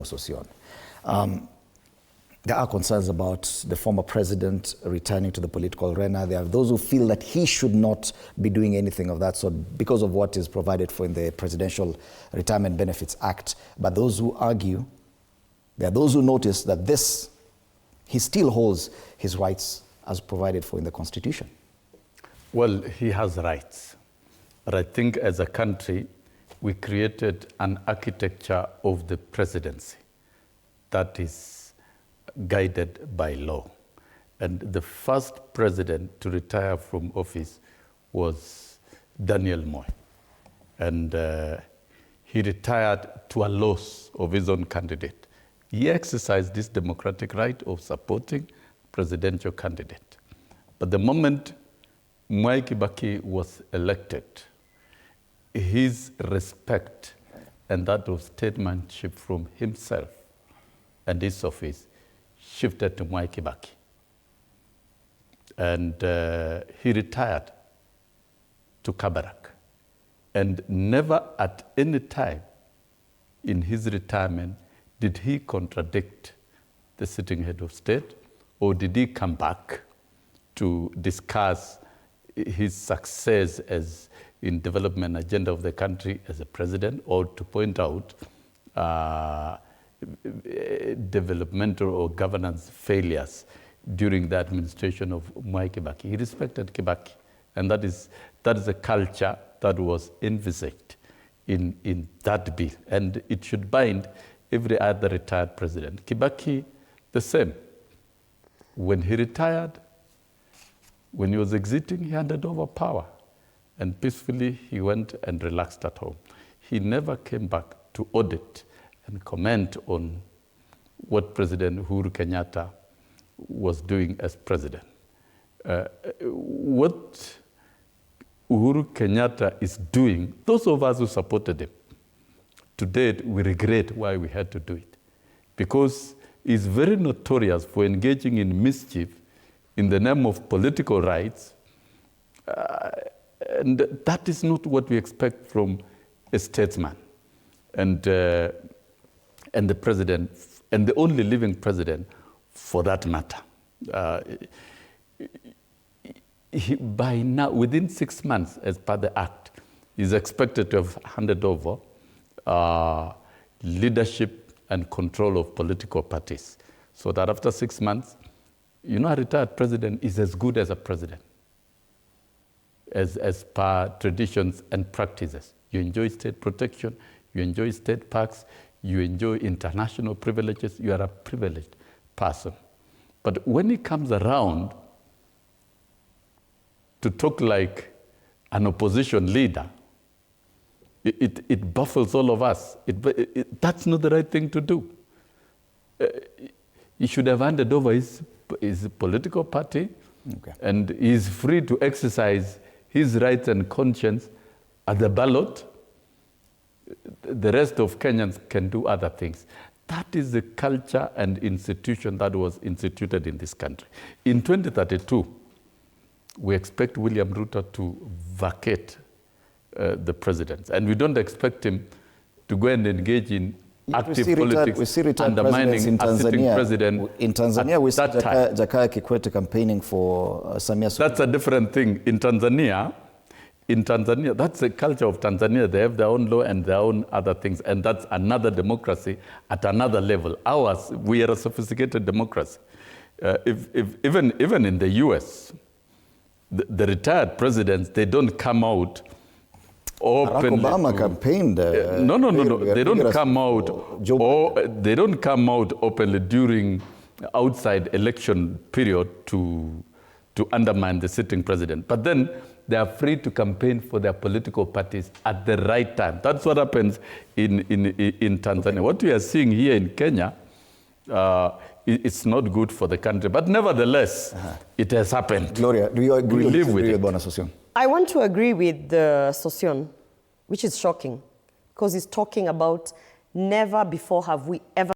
Sossion. There are concerns about the former president returning to the political arena. There are those who feel that he should not be doing anything of that sort because of what is provided for in the Presidential Retirement Benefits Act. But those who argue, there are those who notice that he still holds his rights as provided for in the Constitution. Well, he has rights. But I think as a country, we created an architecture of the presidency that is guided by law. And the first president to retire from office was Daniel Moi. And he retired to a loss of his own candidate. He exercised this democratic right of supporting presidential candidate. But the moment Mwai Kibaki was elected, his respect and that of statesmanship from himself and his office shifted to Mwai Kibaki. And he retired to Kabarak. And never at any time in his retirement did he contradict the sitting head of state, or did he come back to discuss his success as in development agenda of the country as a president, or to point out developmental or governance failures during the administration of Mwai Kibaki. He respected Kibaki, and that is a culture that was envisaged in that bill, and it should bind every other retired president. Kibaki, the same. When he retired, when he was exiting, he handed over power, and peacefully he went and relaxed at home. He never came back to audit and comment on what President Uhuru Kenyatta was doing as president. What Uhuru Kenyatta is doing, those of us who supported him, to date, we regret why we had to do it. Because he's very notorious for engaging in mischief in the name of political rights, and that is not what we expect from a statesman. And the president, and the only living president for that matter. By now, within 6 months, as per the act, he's expected to have handed over leadership and control of political parties. So that after 6 months, a retired president is as good as a president, as per traditions and practices. You enjoy state protection, you enjoy state parks, you enjoy international privileges, you are a privileged person. But when he comes around to talk like an opposition leader, it baffles all of us. That's not the right thing to do. He should have handed over his political party, okay, and he's free to exercise his rights and conscience at the ballot. The rest of Kenyans can do other things. That is the culture and institution that was instituted in this country. In 2032, we expect William Ruto to vacate the presidency. And we don't expect him to go and engage in active politics, we see retired undermining in a sitting president. In Tanzania, we see Jakaya Kikwete campaigning for Samia Suluhu. That's a different thing. In Tanzania, that's the culture of Tanzania. They have their own law and their own other things, and that's another democracy at another level. Ours, we are a sophisticated democracy. Even in the US, the retired presidents, they don't come out openly. Barack Obama campaigned. No. They don't come out, or they don't come out openly during outside election period to undermine the sitting president. But then they are free to campaign for their political parties at the right time. That's what happens in Tanzania. Okay. What we are seeing here in Kenya, it's not good for the country. But nevertheless, it has happened. Gloria, do you agree with Sossion? I want to agree with the Sossion, which is shocking, because he's talking about never before have we ever